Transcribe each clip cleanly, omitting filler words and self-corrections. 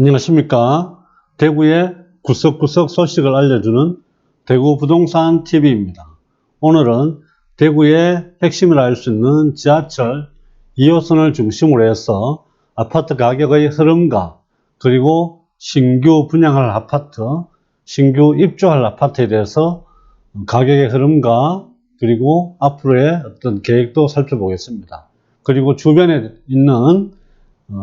안녕하십니까. 대구의 구석구석 소식을 알려주는 대구 부동산 TV입니다. 오늘은 대구의 핵심을 알 수 있는 지하철 2호선을 중심으로 해서 아파트 가격의 흐름과 그리고 신규 분양할 아파트, 신규 입주할 아파트에 대해서 가격의 흐름과 그리고 앞으로의 어떤 계획도 살펴보겠습니다. 그리고 주변에 있는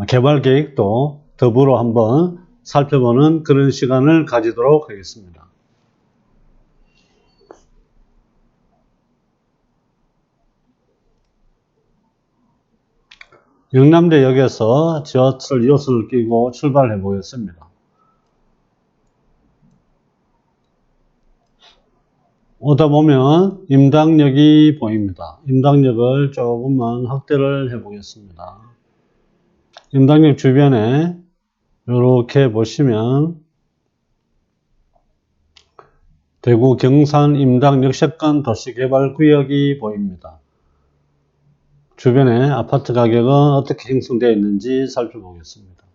개발 계획도 더불어 한번 살펴보는 그런 시간을 가지도록 하겠습니다. 영남대역에서 지하철 2호선을 끼고 출발해 보겠습니다. 오다 보면 임당역이 보입니다. 임당역을 조금만 확대를 해 보겠습니다. 임당역 주변에 이렇게 보시면 대구 경산 임당 역세권 도시개발구역이 보입니다. 주변에 아파트 가격은 어떻게 형성되어 있는지 살펴보겠습니다.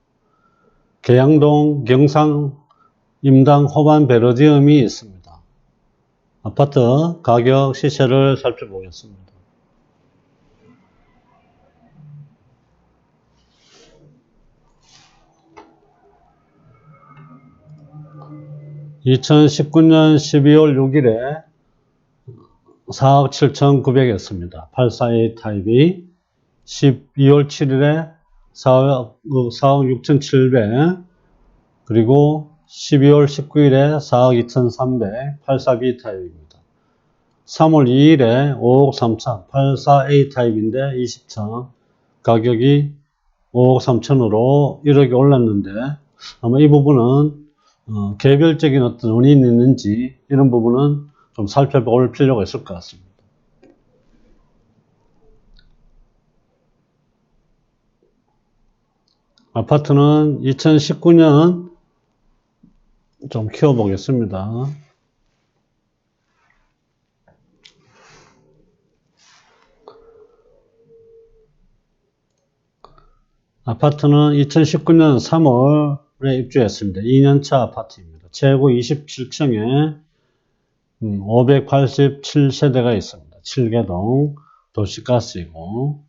계양동 경상 임당 호반 베르디움이 있습니다. 아파트 가격 시세를 살펴보겠습니다. (2019년 12월 6일에) 4억 7,900이었습니다. 842 타입이 12월 7일에 4억 6,700 그리고 12월 19일에 4억 2,300 842 타입입니다. 3월 2일에 5억 3천 84A 타입인데 20층 가격이 5억 3천으로 1억이 올랐는데 아마 이 부분은 개별적인 어떤 원인이 있는지 이런 부분은 좀 살펴볼 필요가 있을 것 같습니다. 아파트는 2019년 좀 키워보겠습니다. 아파트는 2019년 3월에 입주했습니다. 2년차 아파트입니다. 최고 27층에 587세대가 있습니다. 7개동 도시가스이고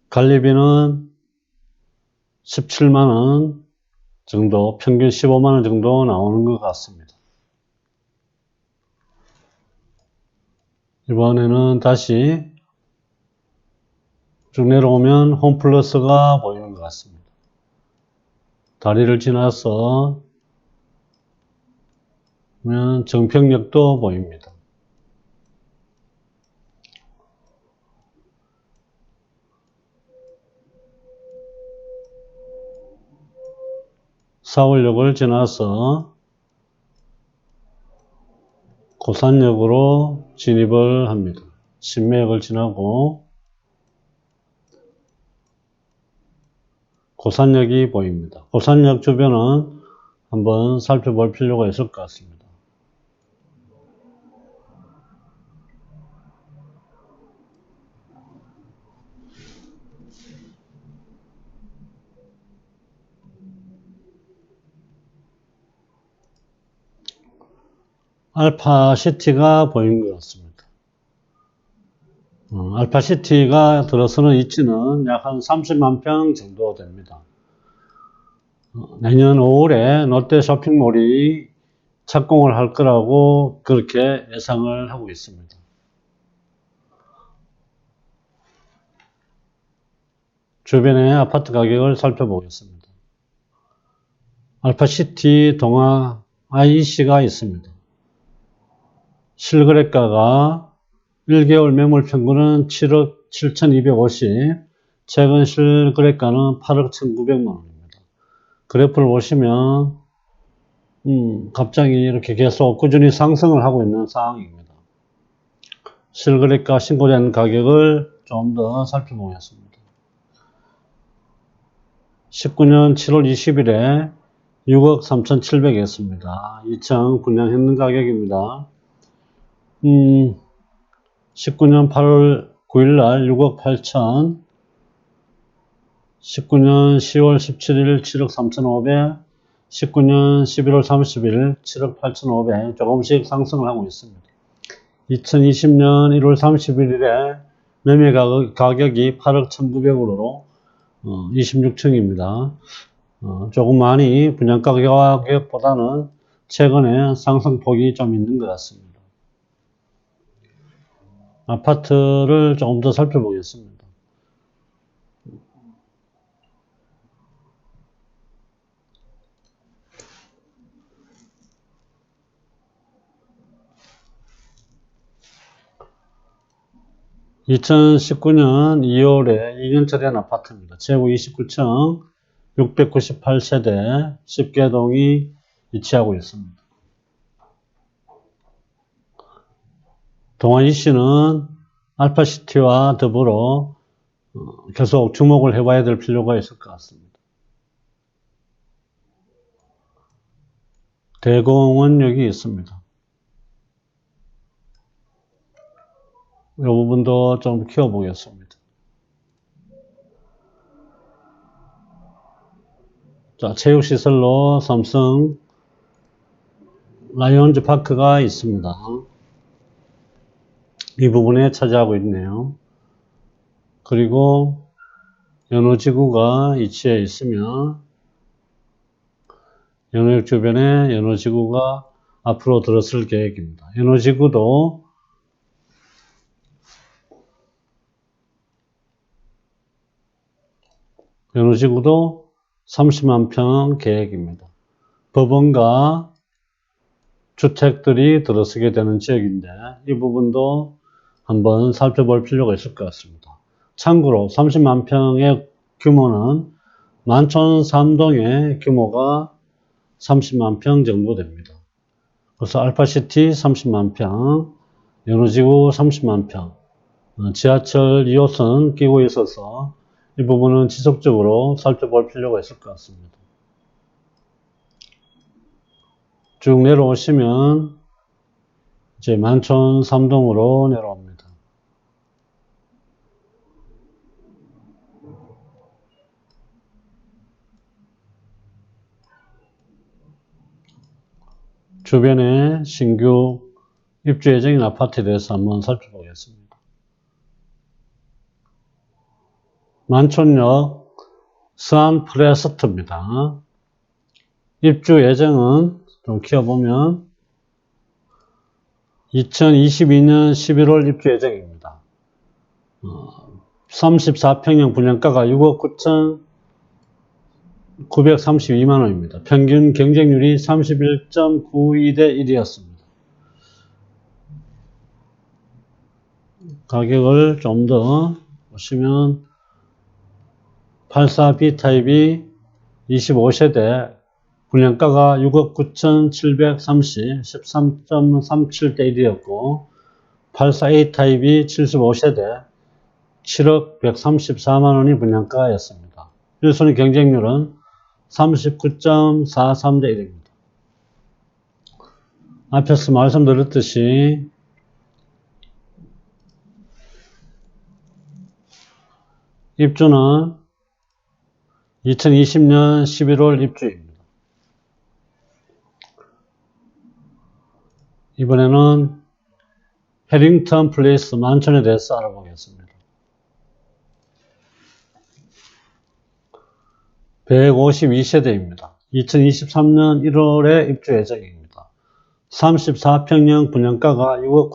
관리비는 17만원 정도, 평균 15만원 정도 나오는 것 같습니다. 이번에는 다시 쭉 내려오면 홈플러스가 보이는 것 같습니다. 다리를 지나서 보면 정평역도 보입니다. 사월역을 지나서 고산역으로 진입을 합니다. 신매역을 지나고 고산역이 보입니다. 고산역 주변은 한번 살펴볼 필요가 있을 것 같습니다. 알파시티가 보이는 것 같습니다. 알파시티가 들어서는 입지는 약 한 30만 평 정도 됩니다. 내년 5월에 롯데 쇼핑몰이 착공을 할 거라고 그렇게 예상을 하고 있습니다. 주변의 아파트 가격을 살펴보겠습니다. 알파시티 동아 IEC가 있습니다. 실거래가가 1개월 매물 평균은 7억 7,250, 최근 실거래가는 8억 1,900만원입니다. 그래프를 보시면 갑자기 이렇게 계속 꾸준히 상승을 하고 있는 상황입니다. 실거래가 신고된 가격을 좀 더 살펴보겠습니다. 19년 7월 20일에 6억 3,700이었습니다. 2층 분양했는 가격입니다. 19년 8월 9일날 6억 8천, 19년 10월 17일 7억 3,500, 19년 11월 30일 7억 8,500 조금씩 상승을 하고 있습니다. 2020년 1월 31일에 매매 가격이 8억 1,900으로 26층입니다. 조금 많이 분양가 가격보다는 최근에 상승폭이 좀 있는 것 같습니다. 아파트를 조금 더 살펴보겠습니다. (2019년 2월에) 2년짜리 한 아파트입니다. 제구 29층 698세대 10개동이 위치하고 있습니다. 동아이시는 알파시티와 더불어 계속 주목을 해봐야 될 필요가 있을 것 같습니다. 대공은 여기 있습니다. 이 부분도 좀 키워보겠습니다. 자, 체육시설로 삼성 라이온즈 파크가 있습니다. 이 부분에 차지하고 있네요. 그리고 연호지구가 위치해 있으며 연호역 주변에 연호지구가 앞으로 들어설 계획입니다. 연호지구도 연호지구도 30만 평 계획입니다. 법원과 주택들이 들어서게 되는 지역인데 이 부분도 한번 살펴볼 필요가 있을 것 같습니다. 참고로 30만 평의 규모는 만촌 3동의 규모가 30만 평 정도 됩니다. 그래서 알파시티 30만 평, 연호지구 30만 평, 지하철 2호선 끼고 있어서 이 부분은 지속적으로 살펴볼 필요가 있을 것 같습니다. 쭉 내려오시면 이제 만촌 3동으로 내려옵니다. 주변에 신규 입주 예정인 아파트에 대해서 한번 살펴보겠습니다. 만촌역 스안프레스트입니다. 입주 예정은 좀 키워보면 2022년 11월 입주 예정입니다. 34평형 분양가가 6억 9,932만원입니다. 평균 경쟁률이 31.92대 1이었습니다. 가격을 좀 더 보시면 84B타입이 25세대 분양가가 6억 9,730, 13.37대 1이었고 84A타입이 75세대 7억 134만원이 분양가였습니다. 1순위 경쟁률은 39.43대 1입니다. 앞에서 말씀드렸듯이 입주는 2020년 11월 입주입니다. 이번에는 해링턴 플레이스 만촌에 대해서 알아보겠습니다. 152세대입니다. 2023년 1월에 입주 예정입니다. 34평형 분양가가 6억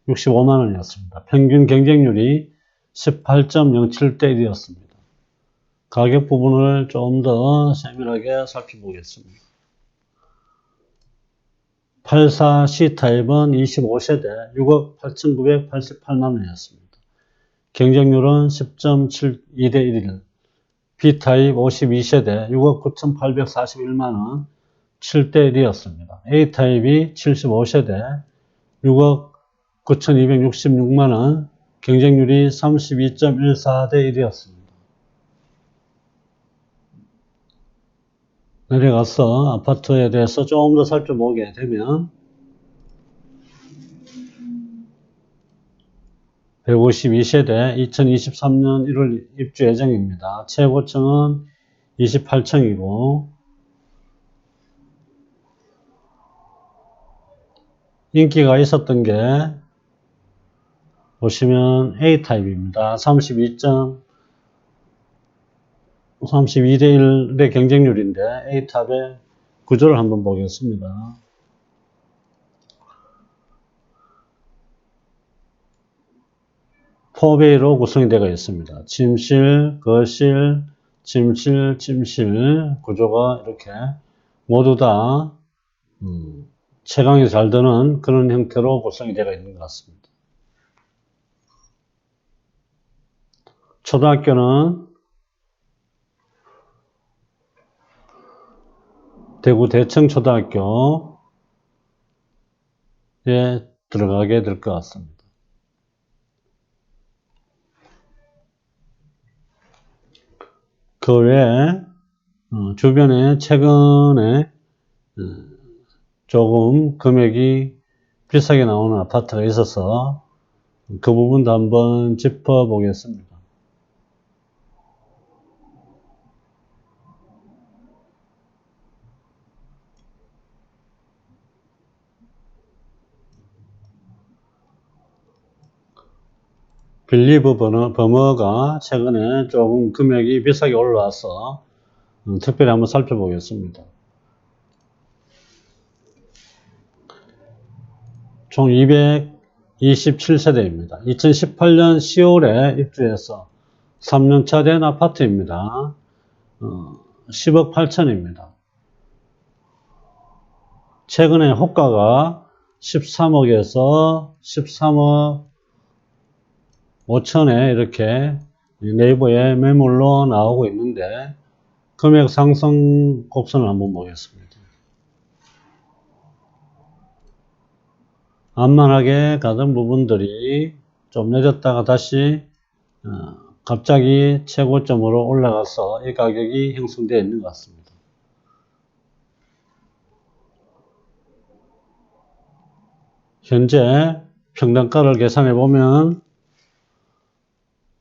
9,365만원이었습니다. 평균 경쟁률이 18.07대 1이었습니다. 가격 부분을 좀 더 세밀하게 살펴보겠습니다. 84C타입은 25세대 6억 8,988만원이었습니다. 경쟁률은 10.72대 1일. B타입 52세대 6억 9,841만원 7대 1이었습니다. A타입이 75세대 6억 9,266만원 경쟁률이 32.14대 1이었습니다. 내려가서 아파트에 대해서 조금 더 살펴보게 되면 152세대 2023년 1월 입주 예정입니다. 최고층은 28층이고 인기가 있었던 게 보시면 A타입입니다. 32대 1의 경쟁률인데 A타입의 구조를 한번 보겠습니다. 포베이로 구성이 되어 있습니다. 침실, 거실, 침실 구조가 이렇게 모두 다 채광이 잘 되는 그런 형태로 구성이 되어 있는 것 같습니다. 초등학교는 대구 대청초등학교에 들어가게 될 것 같습니다. 그 외에 주변에 최근에 조금 금액이 비싸게 나오는 아파트가 있어서 그 부분도 한번 짚어보겠습니다. 빌리브 버머가 최근에 조금 금액이 비싸게 올라와서 특별히 한번 살펴보겠습니다. 총 227세대입니다. 2018년 10월에 입주해서 3년차 된 아파트입니다. 10억 8천입니다. 최근에 호가가 13억에서 13억 5천에 이렇게 네이버에 매물로 나오고 있는데 금액 상승 곡선을 한번 보겠습니다. 안만하게 가던 부분들이 좀 내렸다가 다시 갑자기 최고점으로 올라가서 이 가격이 형성되어 있는 것 같습니다. 현재 평당가를 계산해 보면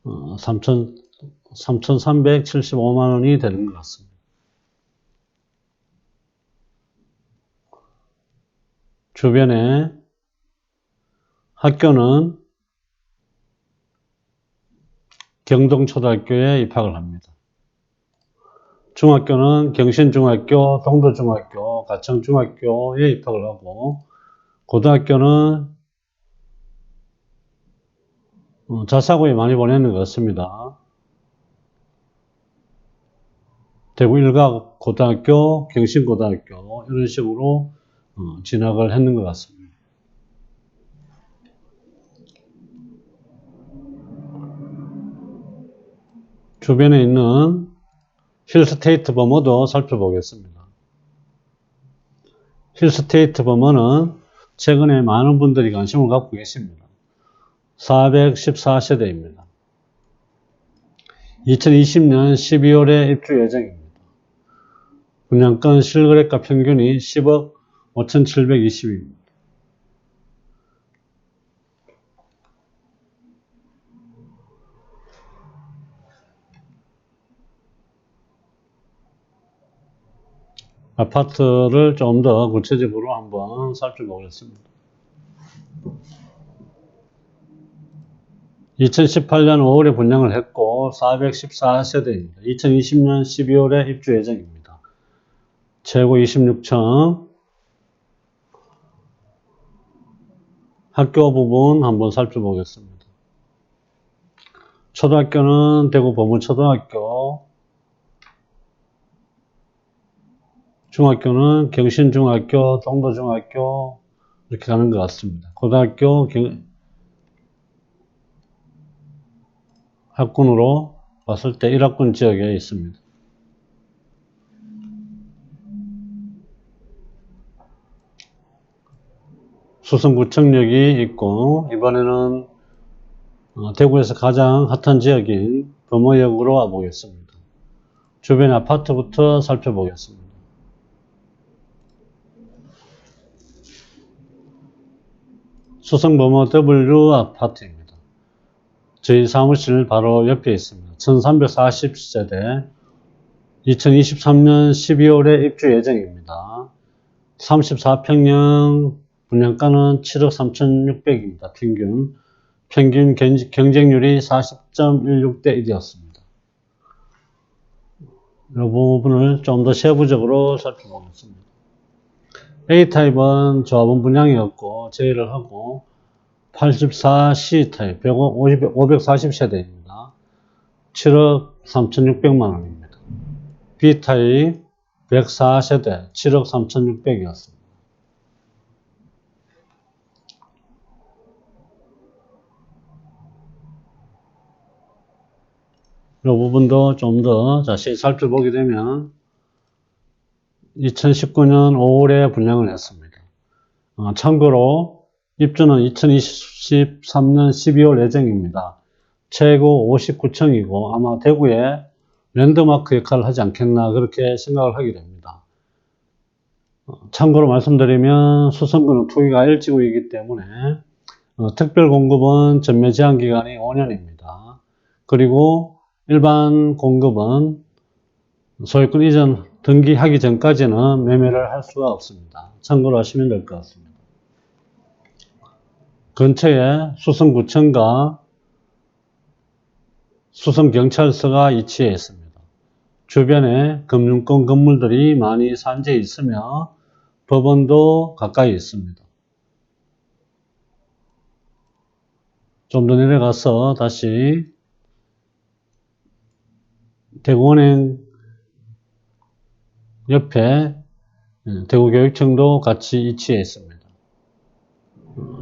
3,375만 원이 되는 것 같습니다. 주변에 학교는 경동초등학교에 입학을 합니다. 중학교는 경신중학교, 동도중학교, 가청중학교에 입학을 하고 고등학교는 자사고에 많이 보내는 것 같습니다. 대구 일각 고등학교, 경신고등학교 이런 식으로 진학을 했는 것 같습니다. 주변에 있는 힐스테이트 버머도 살펴보겠습니다. 힐스테이트 버머는 최근에 많은 분들이 관심을 갖고 계십니다. 414세대입니다. 2020년 12월에 입주 예정입니다. 분양권 실거래가 평균이 10억 5,720입니다. 아파트를 좀 더 구체적으로 한번 살펴보겠습니다. 2018년 5월에 분양을 했고 414세대입니다. 2020년 12월에 입주 예정입니다. 최고 26층. 학교 부분 한번 살펴보겠습니다. 초등학교는 대구 범우초등학교, 중학교는 경신중학교, 동도중학교 이렇게 가는 것 같습니다. 고등학교 학군으로 봤을 때 1학군 지역에 있습니다. 수성구청역이 있고 이번에는 대구에서 가장 핫한 지역인 범어역으로 와보겠습니다. 주변 아파트부터 살펴보겠습니다. 수성범어 W 아파트입니다. 저희 사무실 바로 옆에 있습니다. 1340세대 2023년 12월에 입주 예정입니다. 34평형 분양가는 7억 3,600입니다. 평균 경쟁률이 40.16대 1이었습니다. 이 부분을 좀 더 세부적으로 살펴보겠습니다. A타입은 조합원 분양이었고 제외를 하고 84C타입 540세대입니다. 7억 3,600만원입니다. B타입 104세대 7억 3,600이었습니다. 이 부분도 좀 더 자세히 살펴보게 되면 2019년 5월에 분양을 했습니다. 참고로 입주는 2023년 12월 예정입니다. 최고 59층이고 아마 대구에 랜드마크 역할을 하지 않겠나 그렇게 생각을 하게 됩니다. 참고로 말씀드리면 수성구는 투기가 일지구이기 때문에 특별 공급은 전매 제한 기간이 5년입니다. 그리고 일반 공급은 소유권 이전 등기하기 전까지는 매매를 할 수가 없습니다. 참고로 하시면 될 것 같습니다. 근처에 수성구청과 수성경찰서가 위치해 있습니다. 주변에 금융권 건물들이 많이 산재해 있으며 법원도 가까이 있습니다. 좀 더 내려가서 다시 대구은행 옆에 대구교육청도 같이 위치해 있습니다.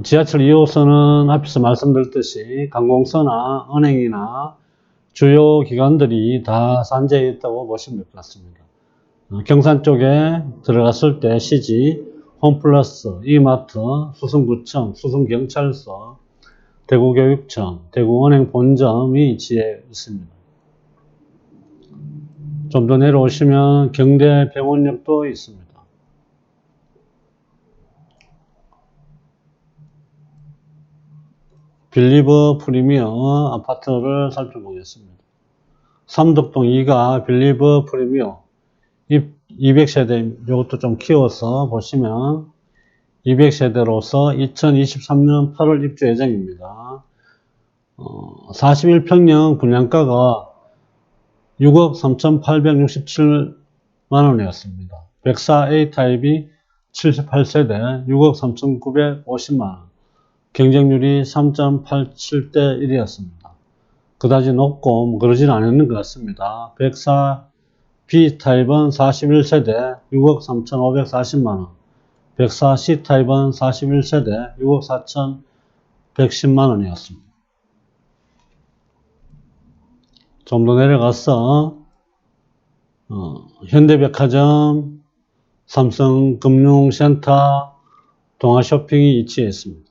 지하철 2호선은 앞에서 말씀드렸듯이 관공서나 은행이나 주요 기관들이 다 산재해 있다고 보시면 될 것 같습니다. 경산 쪽에 들어갔을 때 CG, 홈플러스, 이마트, 수성구청, 수성경찰서, 대구교육청, 대구은행 본점이 위치해 있습니다. 좀 더 내려오시면 경대병원역도 있습니다. 빌리버 프리미엄 아파트를 살펴보겠습니다. 삼덕동 2가 빌리버 프리미엄 200세대 이것도 좀 키워서 보시면 200세대로서 2023년 8월 입주 예정입니다. 41평형 분양가가 6억 3,867만원이었습니다. 104A 타입이 78세대 6억 3,950만원, 경쟁률이 3.87대 1이었습니다. 그다지 높고 그러진 않았는 것 같습니다. 104B 타입은 41세대 6억 3,540만원, 104C 타입은 41세대 6억 4,110만원이었습니다. 좀 더 내려가서 현대백화점, 삼성금융센터, 동아쇼핑이 위치해 있습니다.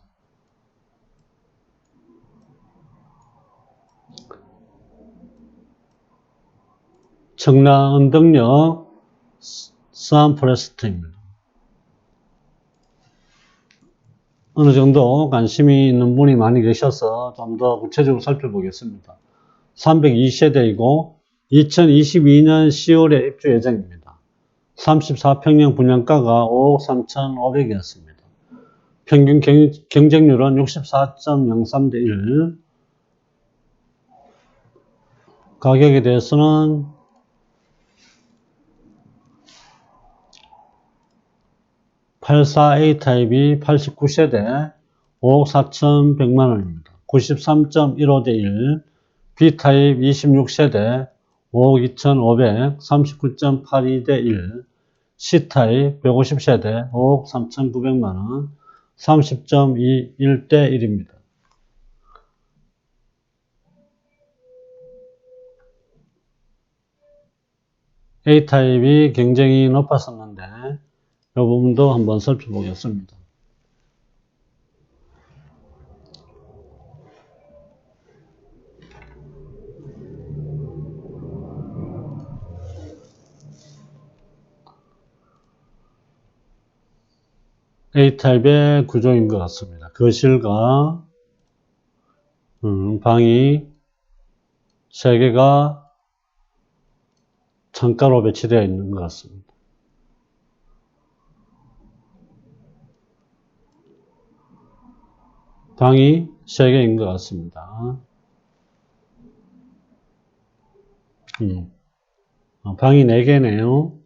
청라 은덕역 스암포레스트입니다. 어느 정도 관심이 있는 분이 많이 계셔서 좀 더 구체적으로 살펴보겠습니다. 302세대이고 2022년 10월에 입주 예정입니다. 34평형 분양가가 5억 3,500이었습니다. 평균 경쟁률은 64.03대 1. 가격에 대해서는 84A 타입이 89세대 5억 4,100만원입니다. 93.15대 1. B타입 26세대 5억 2,500, 39.82대 1. C타입 150세대 5억 3,900만원, 30.21대 1입니다. A타입이 경쟁이 높았었는데 이 부분도 한번 살펴보겠습니다. A타입의 구조인 것 같습니다. 거실과 방이 3개가 창가로 배치되어 있는 것 같습니다. 방이 3개인 것 같습니다. 방이 4개네요.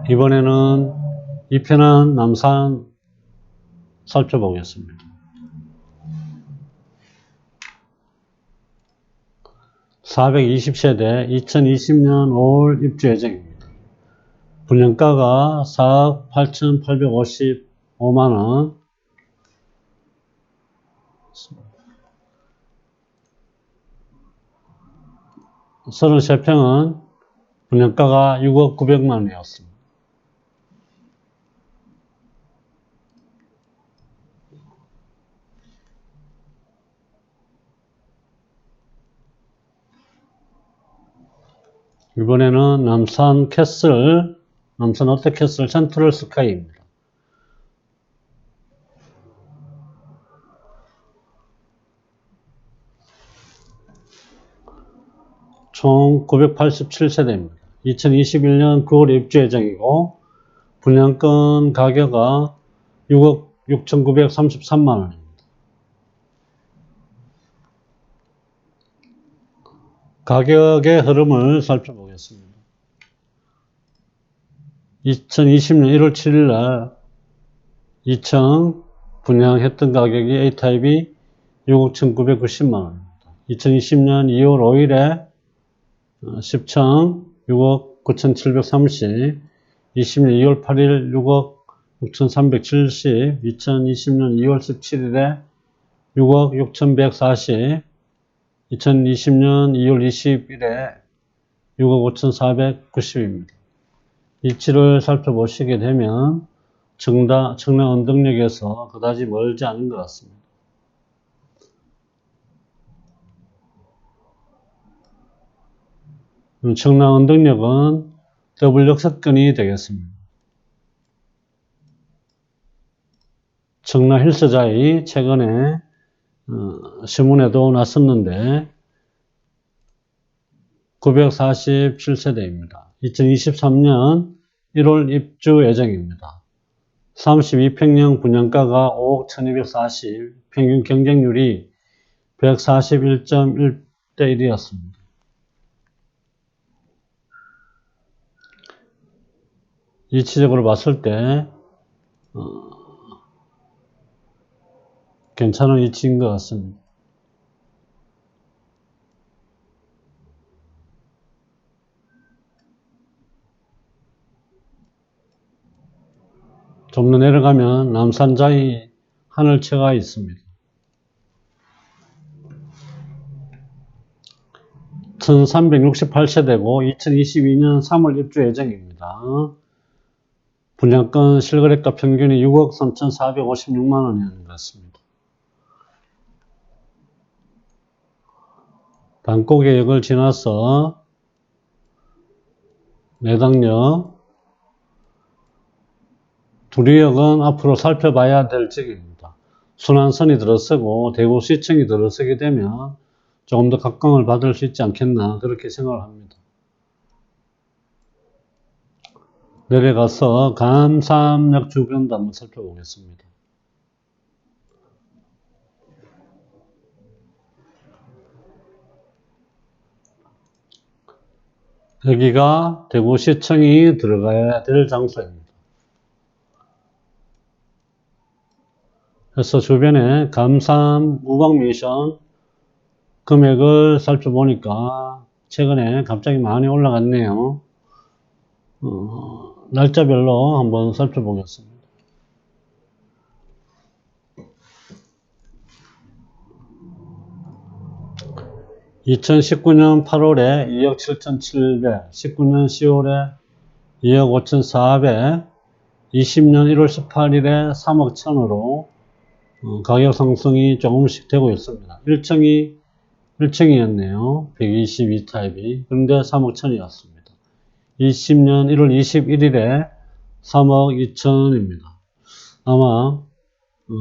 이번에는 이편한 남산 살펴보겠습니다. 420세대 2020년 5월 입주 예정입니다. 분양가가 4억 8,855만원, 33평은 분양가가 6억 900만원이었습니다. 이번에는 남산 캐슬, 남산 롯데캐슬 센트럴 스카이입니다. 총 987세대입니다. 2021년 9월 입주 예정이고 분양권 가격은 6억 6,933만원입니다. 가격의 흐름을 살펴보겠습니다. 2020년 1월 7일 날 2층 분양했던 가격이 A타입이 6억 1,990만원입니다. 2020년 2월 5일에 10층 6억 9,730, 20년 2월 8일 6억 6,370, 2020년 2월 17일에 6억 6,140, 2020년 2월 20일에 6억 5,490입니다. 위치를 살펴보시게 되면 청라 언덕역에서 그다지 멀지 않은 것 같습니다. 청라 언덕역은 더블 역세권이 되겠습니다. 청라 힐스자이 최근에 신문에도 났었는데 947세대입니다. 2023년 1월 입주 예정입니다. 32평형 분양가가 5억 1240, 평균 경쟁률이 141.1대 1이었습니다. 이치적으로 봤을 때 괜찮은 위치인 것 같습니다. 좀 더 내려가면 남산자이 하늘채가 있습니다. 1368세대고 2022년 3월 입주 예정입니다. 분양권 실거래가 평균이 6억 3,456만원이었는 것 같습니다. 방콕역을 지나서 내당역, 두리역은 앞으로 살펴봐야 될 지역입니다. 순환선이 들어서고 대구시청이 들어서게 되면 조금 더 각광을 받을 수 있지 않겠나 그렇게 생각을 합니다. 내려가서 감삼역 주변도 한번 살펴보겠습니다. 여기가 대구시청이 들어가야 될 장소입니다. 그래서 주변에 감삼 우방미션 금액을 살펴보니까 최근에 갑자기 많이 올라갔네요. 날짜별로 한번 살펴보겠습니다. 2019년 8월에 2억 7,700, 19년 10월에 2억 5,400, 20년 1월 18일에 3억 1,000으로 가격 상승이 조금씩 되고 있습니다. 1층이었네요. 122타입이. 그런데 3억 1,000이었습니다. 20년 1월 21일에 3억 2천입니다. 아마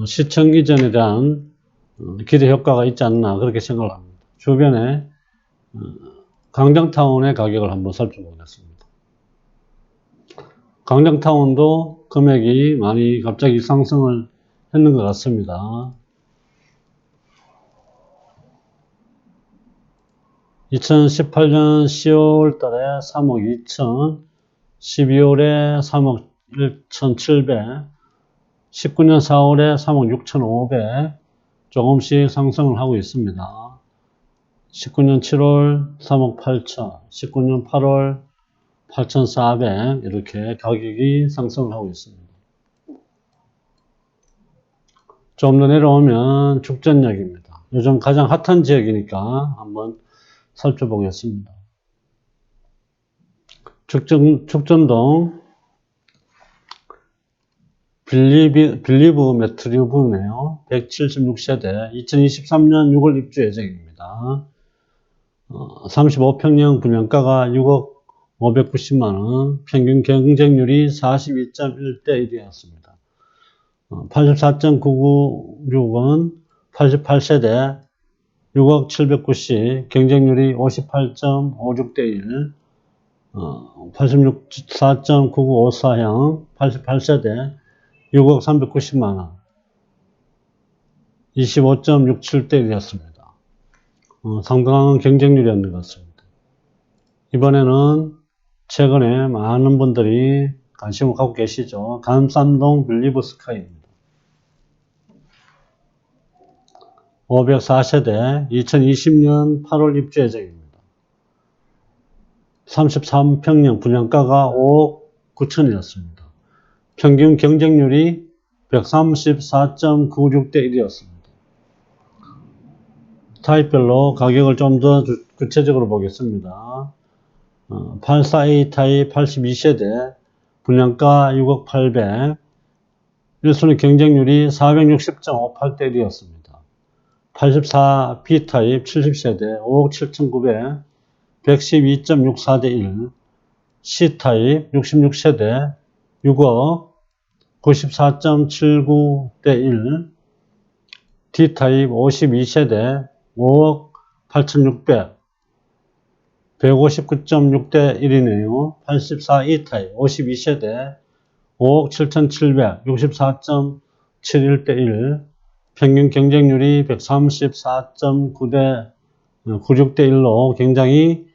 시청 이전에 대한 기대 효과가 있지 않나 그렇게 생각을 합니다. 주변에 강정타운의 가격을 한번 살펴보겠습니다. 강정타운도 금액이 많이 갑자기 상승을 했는 것 같습니다. 2018년 10월 달에 3억 2천, 12월에 3억 1,700, 19년 4월에 3억 6,500 조금씩 상승을 하고 있습니다. 19년 7월 3억 8천, 19년 8월 8,400 이렇게 가격이 상승을 하고 있습니다. 좀 더 내려오면 죽전역입니다. 요즘 가장 핫한 지역이니까 한번 살펴보겠습니다. 죽전동 빌리브 메트리브네요. 176세대 2023년 6월 입주 예정입니다. 35평형 분양가가 6억 590만원, 평균 경쟁률이 42.1대 1이었습니다. 84.996원, 88세대 6억 790, 경쟁률이 58.56대 1, 84.9954형 88세대 6억 390만원, 25.67대 1이었습니다. 상당한 경쟁률이었는 것 같습니다. 이번에는 최근에 많은 분들이 관심을 갖고 계시죠. 감산동 빌리브 스카이입니다. 504세대 2020년 8월 입주 예정입니다. 33평형 분양가가 5억 9천이었습니다. 평균 경쟁률이 134.96대 1이었습니다. 타입별로 가격을 좀 더 구체적으로 보겠습니다. 84A 타입 82세대 분양가 6억 800, 1순위 경쟁률이 460.58대 1이었습니다. 84B 타입 70세대 5억 7,900, 112.64대 1, C 타입 66세대 6억 94.79대 1, D 타입 52세대 5억 8,600, 159.6대 1이네요. 84E 타입 52세대 5억 7,700, 64.71대 1, 평균 경쟁률이 134.96대 1로 굉장히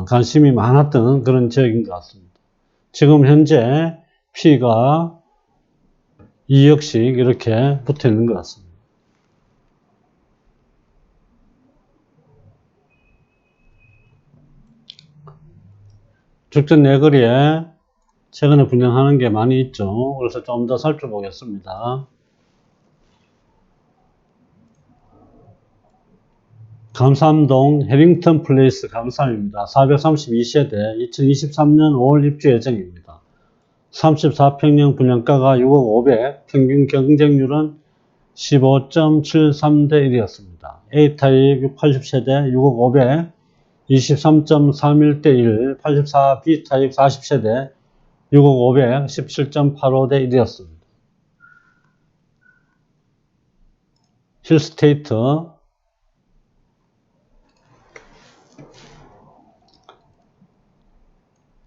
관심이 많았던 그런 지역인 것 같습니다. 지금 현재 P가 2억씩 이렇게 붙어 있는 것 같습니다. 죽전 내거리에 최근에 분양하는 게 많이 있죠. 그래서 좀 더 살펴보겠습니다. 감삼동 해링턴 플레이스 감삼입니다. 432세대 2023년 5월 입주 예정입니다. 34평형 분양가가 6억 500, 평균 경쟁률은 15.73대 1이었습니다. A타입 80세대 6억 500, 23.31대 1, 84B 타입 40세대 6억 500, 17.85대 1이었습니다. 힐스테이트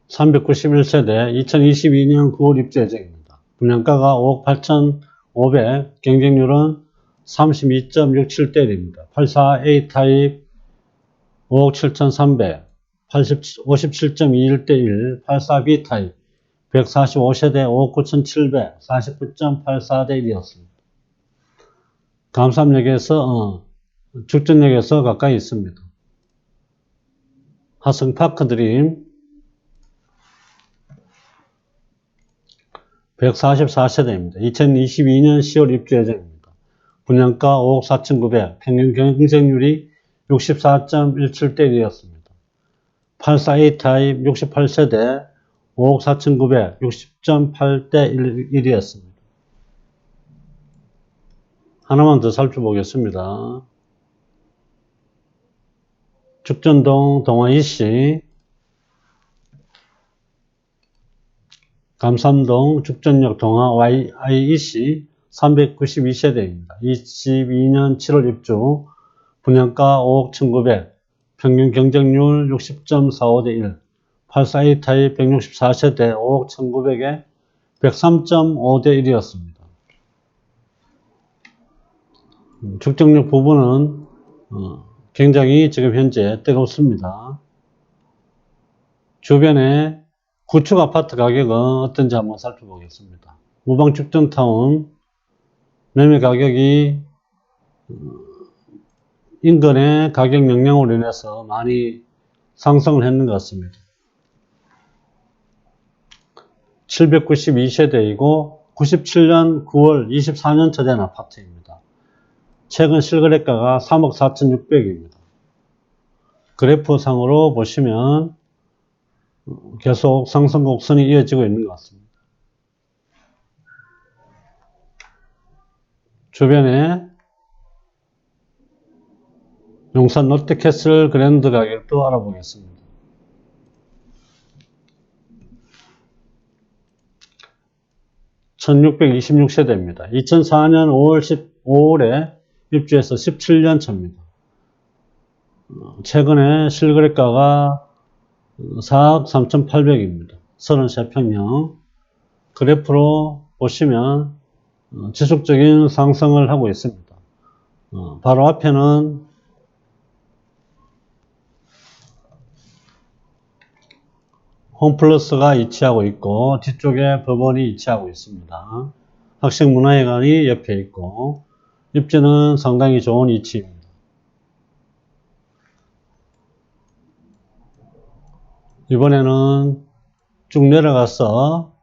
391세대 2022년 9월 입주 예정입니다. 분양가가 5억 8,500, 경쟁률은 32.67대 1입니다. 84A 타입 5억 7,300, 57.21대 1, 84B 타입 145세대 5억 9,700, 49.84대 1이었습니다. 감삼역에서 죽전역에서 가까이 있습니다. 하성파크 드림 144세대입니다. 2022년 10월 입주 예정입니다. 분양가 5억 4,900, 평균 경쟁률이 64.17대 1이었습니다. 84A 타입 68세대 5억 4,900, 60.8대 1이었습니다. 하나만 더 살펴보겠습니다. 죽전동 동아이시 감삼동 죽전역 동화 IEC 392세대입니다. 22년 7월 입주, 분양가 5억 1,900, 평균 경쟁률 60.45대 1, 84A 타입 164세대 5억 1,900에 103.5대 1이었습니다. 죽전역 부분은 굉장히 지금 현재 뜨겁습니다. 주변에 구축 아파트 가격은 어떤지 한번 살펴보겠습니다. 무방 죽전타운 매매 가격이 인근의 가격 영향으로 인해서 많이 상승을 했는 것 같습니다. 792세대이고 97년 9월 24년차 된 아파트입니다. 최근 실거래가가 3억 4,600입니다. 그래프상으로 보시면 계속 상승 곡선이 이어지고 있는 것 같습니다. 주변에 용산 롯데캐슬 그랜드 가격도 알아보겠습니다. (1626세대입니다) 2004년 5월에 입주해서 17년 차입니다. 최근에 실거래가가 4억 3,800입니다. 33평형. 그래프로 보시면 지속적인 상승을 하고 있습니다. 바로 앞에는 홈플러스가 위치하고 있고 뒤쪽에 법원이 위치하고 있습니다. 학생문화회관이 옆에 있고 입지는 상당히 좋은 위치입니다. 이번에는 쭉 내려가서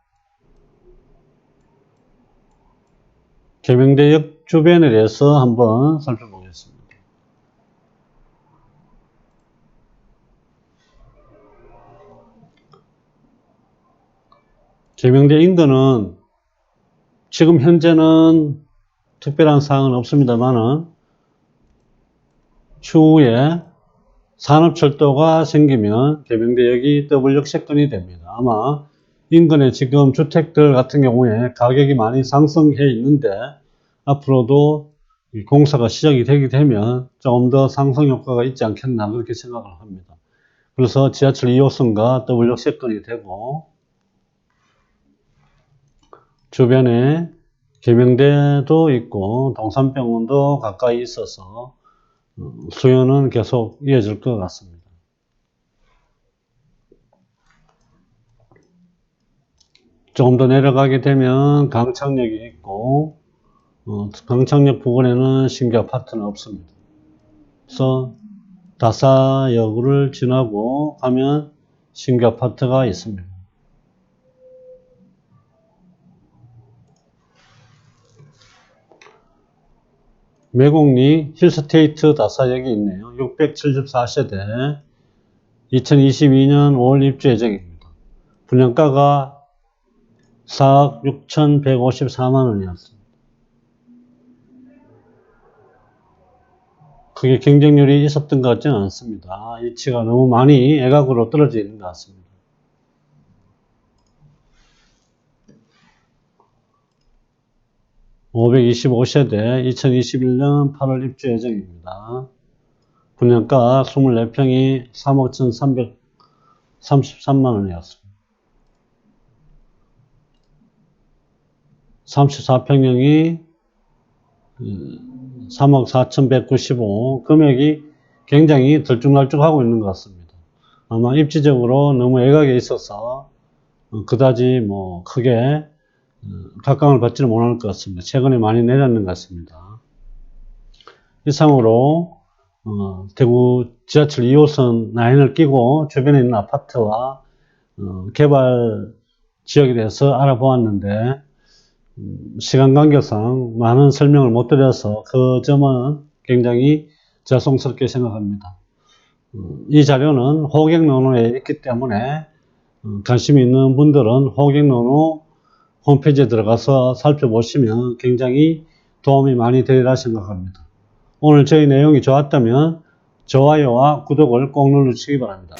계명대역 주변에 대해서 한번 살펴보겠습니다. 계명대 인근은 지금 현재는 특별한 사항은 없습니다만은 추후에 산업철도가 생기면 계명대역이 더블 역세권이 됩니다. 아마 인근에 지금 주택들 같은 경우에 가격이 많이 상승해 있는데 앞으로도 공사가 시작이 되게 되면 조금 더 상승 효과가 있지 않겠나 그렇게 생각을 합니다. 그래서 지하철 2호선과 더블 역세권이 되고 주변에 계명대도 있고 동산병원도 가까이 있어서 수요는 계속 이어질 것 같습니다. 조금 더 내려가게 되면 강창역이 있고 강창역 부근에는 신규 아파트는 없습니다. 그래서 다사역을 지나고 가면 신규 아파트가 있습니다. 매곡리 힐스테이트 다사역이 있네요. 674세대 2022년 5월 입주 예정입니다. 분양가가 4억 6,154만원이었습니다. 크게 경쟁률이 있었던 것 같지는 않습니다. 위치가 너무 많이 애각으로 떨어져 있는 것 같습니다. (525세대) 2021년 8월 입주 예정입니다. 분양가 24평이 3억 1,333만원이었습니다. 34평형이 3억 4,195, 금액이 굉장히 들쭉날쭉하고 있는 것 같습니다. 아마 입지적으로 너무 애각에 있어서 그다지 뭐 크게 각광을 받지는 못할 것 같습니다. 최근에 많이 내렸는 것 같습니다. 이상으로 대구 지하철 2호선 라인을 끼고 주변에 있는 아파트와 개발 지역에 대해서 알아보았는데 시간 관계상 많은 설명을 못 드려서 그 점은 굉장히 죄송스럽게 생각합니다. 이 자료는 호객노노에 있기 때문에 관심 있는 분들은 호객노노 홈페이지에 들어가서 살펴보시면 굉장히 도움이 많이 되리라 생각합니다. 오늘 저희 내용이 좋았다면 좋아요와 구독을 꼭 눌러주시기 바랍니다.